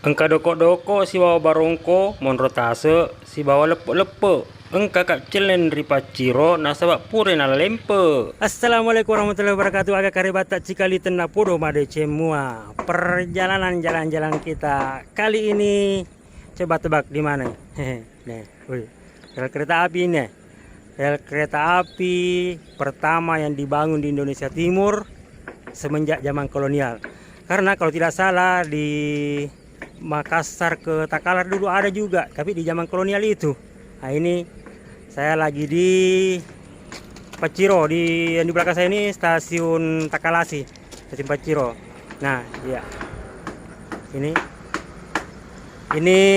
Engka doko-doko si bawa barongko monrotase si bawa lepe-lepe. Engka kak celen ripa ciro nasabak pure na lempe. Assalamualaikum warahmatullahi wabarakatuh. Agak karibata cikali tena pudo made cemua. Perjalanan jalan-jalan kita kali ini coba tebak di mana? Nih, wih. Rel kereta api ini. Rel kereta api pertama yang dibangun di Indonesia Timur semenjak zaman kolonial. Karena kalau tidak salah di Makassar ke Takalar dulu ada juga, tapi di zaman kolonial itu. Nah ini saya lagi di Paciro, yang di belakang saya ini stasiun Takalasi, stasiun Paciro. Nah, iya. Ini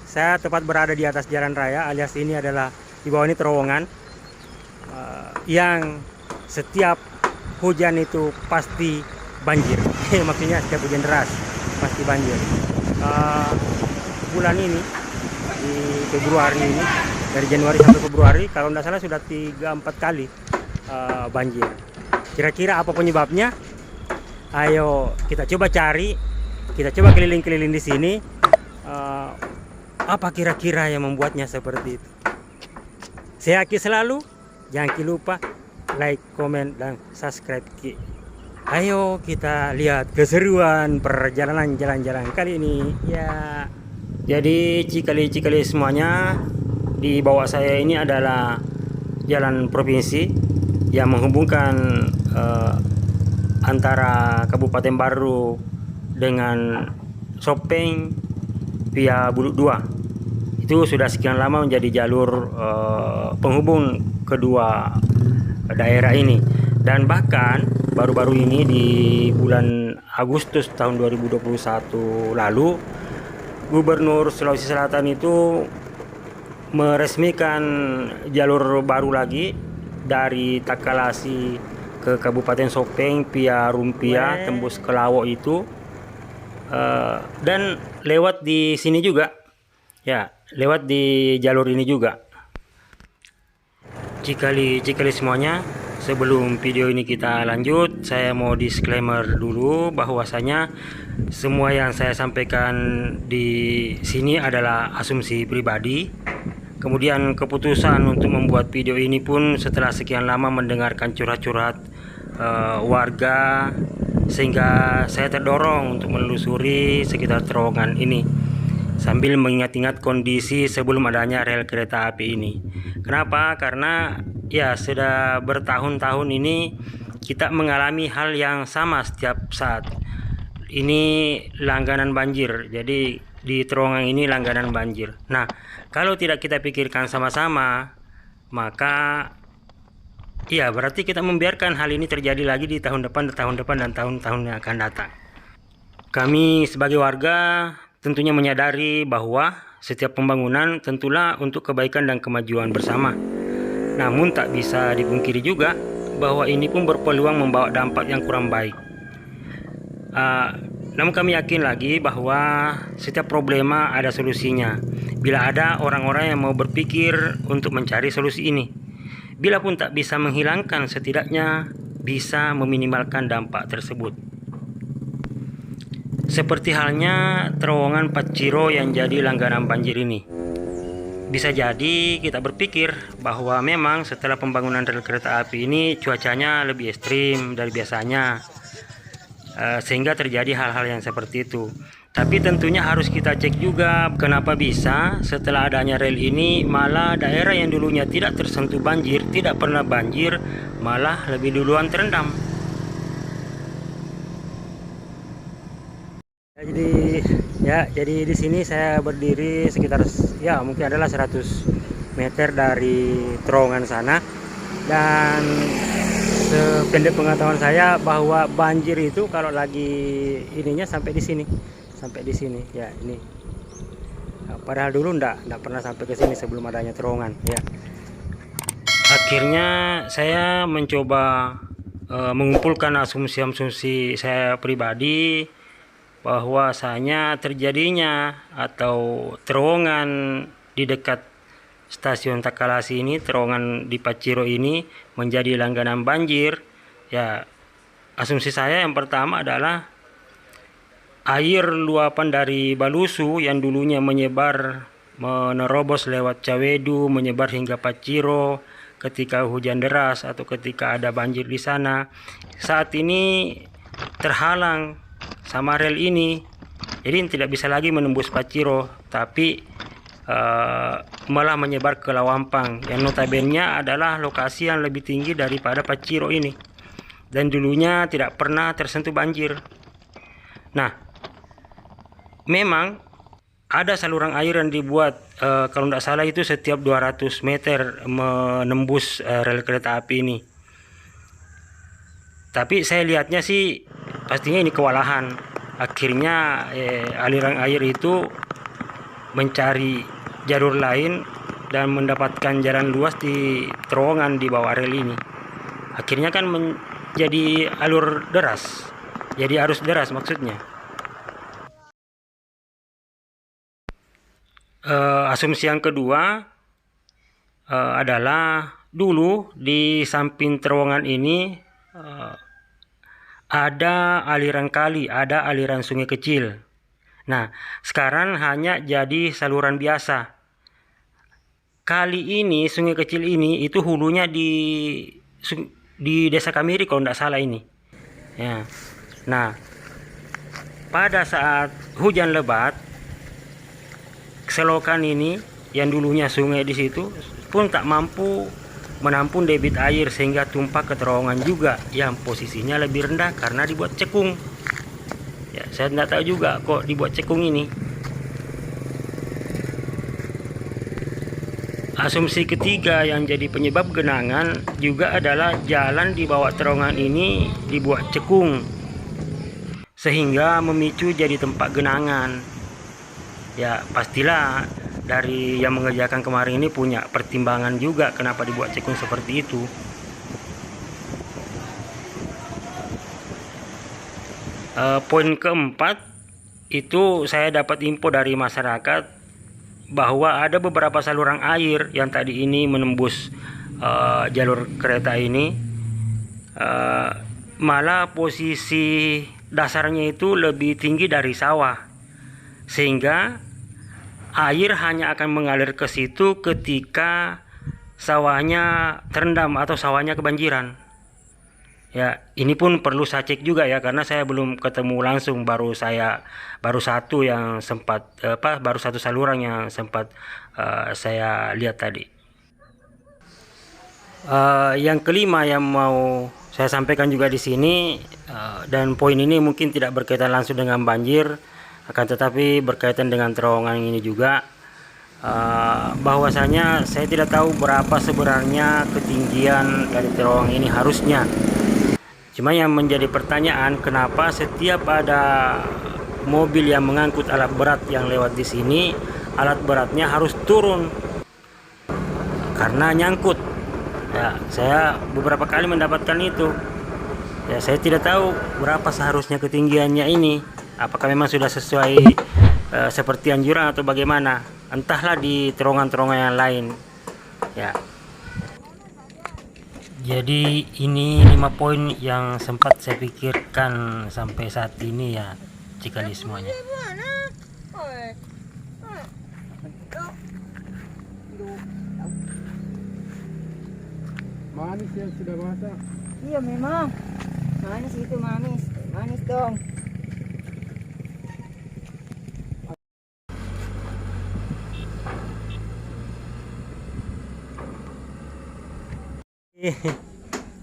saya tepat berada di atas jalan raya, alias ini adalah di bawah ini terowongan yang setiap hujan itu pasti banjir. Maksudnya setiap hujan deras pasti banjir. Bulan ini di Februari ini, dari Januari sampai Februari kalau tidak salah sudah 3-4 kali banjir. Kira-kira apa penyebabnya? Ayo kita coba cari, kita coba keliling-keliling di sini. Apa kira-kira yang membuatnya seperti itu? Saya Aki selalu, jangan lupa like, komen, dan subscribe Ki. Ayo kita lihat keseruan perjalanan jalan-jalan kali ini ya. Jadi cikali-cikali semuanya, di bawah saya ini adalah jalan provinsi yang menghubungkan antara Kabupaten Baru dengan Sopeng via Buluk 2. Itu sudah sekian lama menjadi jalur penghubung kedua daerah ini. Dan bahkan baru-baru ini di bulan Agustus tahun 2021 lalu, Gubernur Sulawesi Selatan itu meresmikan jalur baru lagi dari Takalasi ke Kabupaten Sopeng via Rumpia tembus ke Lawo itu, dan lewat di sini juga ya, lewat di jalur ini juga. Cikali semuanya, sebelum video ini kita lanjut, saya mau disclaimer dulu bahwasanya semua yang saya sampaikan di sini adalah asumsi pribadi. Kemudian keputusan untuk membuat video ini pun setelah sekian lama mendengarkan curhat-curhat warga, sehingga saya terdorong untuk menelusuri sekitar terowongan ini sambil mengingat-ingat kondisi sebelum adanya rel kereta api ini. Kenapa? Karena ya sudah bertahun-tahun ini kita mengalami hal yang sama setiap saat. Ini langganan banjir. Jadi di terowongan ini langganan banjir. Nah, kalau tidak kita pikirkan sama-sama, maka ya berarti kita membiarkan hal ini terjadi lagi di tahun depan, dan tahun-tahun yang akan datang. Kami sebagai warga tentunya menyadari bahwa setiap pembangunan tentulah untuk kebaikan dan kemajuan bersama. Namun tak bisa dipungkiri juga bahwa ini pun berpeluang membawa dampak yang kurang baik. Namun kami yakin lagi bahwa setiap problema ada solusinya bila ada orang-orang yang mau berpikir untuk mencari solusi ini. Bila pun tak bisa menghilangkan, setidaknya bisa meminimalkan dampak tersebut. Seperti halnya terowongan Paciro yang jadi langganan banjir ini. Bisa jadi kita berpikir bahwa memang setelah pembangunan rel kereta api ini cuacanya lebih ekstrim dari biasanya, sehingga terjadi hal-hal yang seperti itu. Tapi tentunya harus kita cek juga kenapa bisa setelah adanya rel ini malah daerah yang dulunya tidak tersentuh banjir, tidak pernah banjir, malah lebih duluan terendam. Jadi di sini saya berdiri sekitar ya mungkin adalah 100 meter dari terowongan sana, dan sependek pengetahuan saya bahwa banjir itu kalau lagi ininya sampai di sini ya ini. Nah, padahal dulu ndak pernah sampai ke sini sebelum adanya terowongan ya. Akhirnya saya mencoba mengumpulkan asumsi saya pribadi bahwasanya terjadinya atau terowongan di dekat stasiun Takalasi ini, terowongan di Paciro ini menjadi langganan banjir. Ya, asumsi saya yang pertama adalah air luapan dari Balusu yang dulunya menyebar menerobos lewat Cawedu, menyebar hingga Paciro ketika hujan deras atau ketika ada banjir di sana, saat ini terhalang sama rel ini. Jadi tidak bisa lagi menembus Paciro, tapi malah menyebar ke Lawampang yang notabene adalah lokasi yang lebih tinggi daripada Paciro ini, dan dulunya tidak pernah tersentuh banjir. Nah, memang ada saluran air yang dibuat kalau tidak salah itu setiap 200 meter menembus rel kereta api ini. Tapi saya lihatnya sih pastinya ini kewalahan. Akhirnya aliran air itu mencari jalur lain dan mendapatkan jalan luas di terowongan di bawah rel ini. Akhirnya kan menjadi alur deras, jadi arus deras maksudnya. Asumsi yang kedua adalah dulu di samping terowongan ini ada aliran kali, ada aliran sungai kecil. Nah, sekarang hanya jadi saluran biasa. Kali ini, sungai kecil ini itu hulunya di Desa Kamiri kalau tidak salah ini. Ya. Nah, pada saat hujan lebat, selokan ini yang dulunya sungai di situ pun tak mampu menampung debit air sehingga tumpah ke terowongan juga yang posisinya lebih rendah karena dibuat cekung. Ya, saya tidak tahu juga kok dibuat cekung ini. Asumsi ketiga yang jadi penyebab genangan juga adalah jalan di bawah terowongan ini dibuat cekung sehingga memicu jadi tempat genangan. Ya, pastilah dari yang mengerjakan kemarin ini punya pertimbangan juga kenapa dibuat cekung seperti itu. Poin keempat itu saya dapat info dari masyarakat bahwa ada beberapa saluran air yang tadi ini menembus jalur kereta ini, malah posisi dasarnya itu lebih tinggi dari sawah, sehingga air hanya akan mengalir ke situ ketika sawahnya terendam atau sawahnya kebanjiran. Ya, ini pun perlu saya cek juga ya, karena saya belum ketemu langsung, baru satu yang sempat baru satu saluran yang sempat saya lihat tadi. Yang kelima yang mau saya sampaikan juga di sini, dan poin ini mungkin tidak berkaitan langsung dengan banjir, akan tetapi berkaitan dengan terowongan ini juga, bahwasanya saya tidak tahu berapa sebenarnya ketinggian dari terowongan ini harusnya. Cuma yang menjadi pertanyaan, kenapa setiap ada mobil yang mengangkut alat berat yang lewat di sini, alat beratnya harus turun karena nyangkut. Ya, saya beberapa kali mendapatkan itu. Ya, saya tidak tahu berapa seharusnya ketinggiannya ini. Apakah memang sudah sesuai seperti anjuran atau bagaimana? Entahlah di terowongan-terowongan yang lain. Ya. Jadi ini 5 poin yang sempat saya pikirkan sampai saat ini ya, Cikali semuanya. Manis yang sudah masak. Iya memang. Manis itu manis. Manis dong.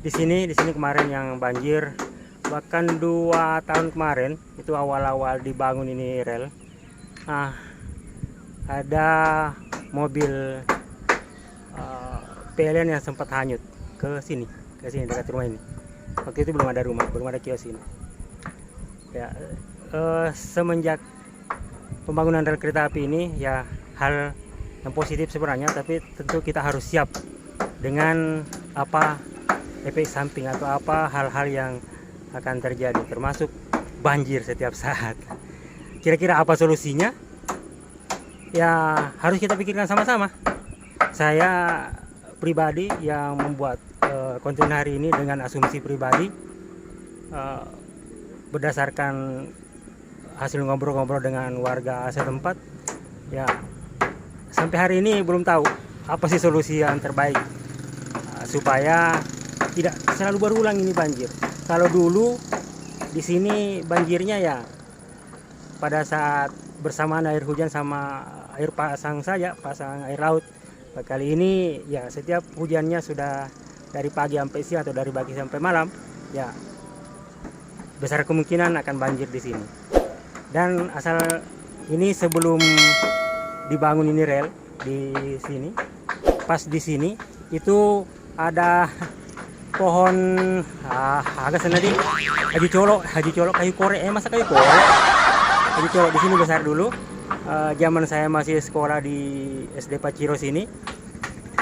Di sini kemarin yang banjir, bahkan 2 tahun kemarin itu awal-awal dibangun ini rel. Nah, ada mobil PLN yang sempat hanyut ke sini dekat rumah ini. Waktu itu belum ada rumah, belum ada kios ini. Ya, semenjak pembangunan rel kereta api ini ya hal yang positif sebenarnya, tapi tentu kita harus siap dengan apa efek samping atau apa hal-hal yang akan terjadi, termasuk banjir setiap saat. Kira-kira apa solusinya? Ya harus kita pikirkan sama-sama. Saya pribadi yang membuat konten hari ini dengan asumsi pribadi, berdasarkan hasil ngobrol-ngobrol dengan warga setempat, ya sampai hari ini belum tahu apa sih solusi yang terbaik supaya tidak selalu berulang ini banjir. Kalau dulu di sini banjirnya ya pada saat bersamaan air hujan sama air pasang saja, pasang air laut. Kali ini ya setiap hujannya sudah dari pagi sampai siang atau dari pagi sampai malam, ya besar kemungkinan akan banjir di sini. Dan asal ini sebelum dibangun ini rel di sini, pas di sini itu ada pohon agak senadi haji colok kayu korek, masa kayu korek, haji colok di sini besar dulu. Zaman saya masih sekolah di SD Paciro sini,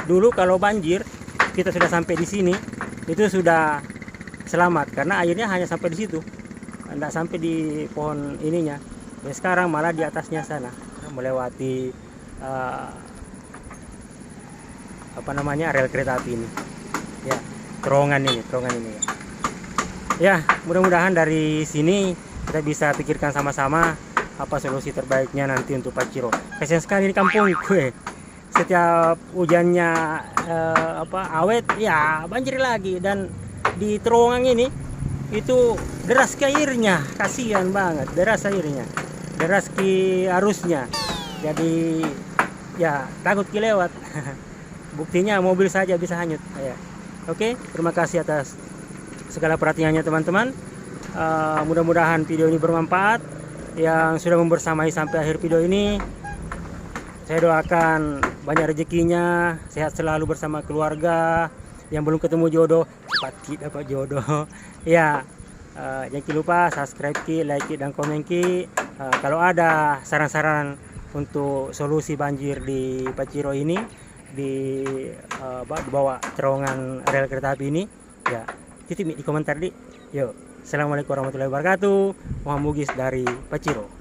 dulu kalau banjir kita sudah sampai di sini itu sudah selamat karena airnya hanya sampai di situ, tidak sampai di pohon ininya. Ya, sekarang malah di atasnya sana melewati rel kereta api ini, ya terowongan ini ya. Ya mudah-mudahan dari sini kita bisa pikirkan sama-sama apa solusi terbaiknya nanti untuk Paciro. Kasian sekali di kampung gue, setiap hujannya awet ya banjir lagi, dan di terowongan ini itu deras ke airnya, kasihan banget, deras airnya, deras ke arusnya, jadi ya takut kelewat. Buktinya mobil saja bisa hanyut ya. Oke, terima kasih atas segala perhatiannya teman-teman. Mudah-mudahan video ini bermanfaat. Yang sudah membersamai sampai akhir video ini, saya doakan banyak rezekinya, sehat selalu bersama keluarga. Yang belum ketemu jodoh cepat dapat jodoh ya. Jangan lupa subscribe ki, like ki, dan komen ki. Kalau ada saran-saran untuk solusi banjir di Paciro ini, di bawah terowongan rel kereta api ini, ya titip di komentar di. Yuk, assalamualaikum warahmatullahi wabarakatuh. Muhammad Mugis dari Paciro.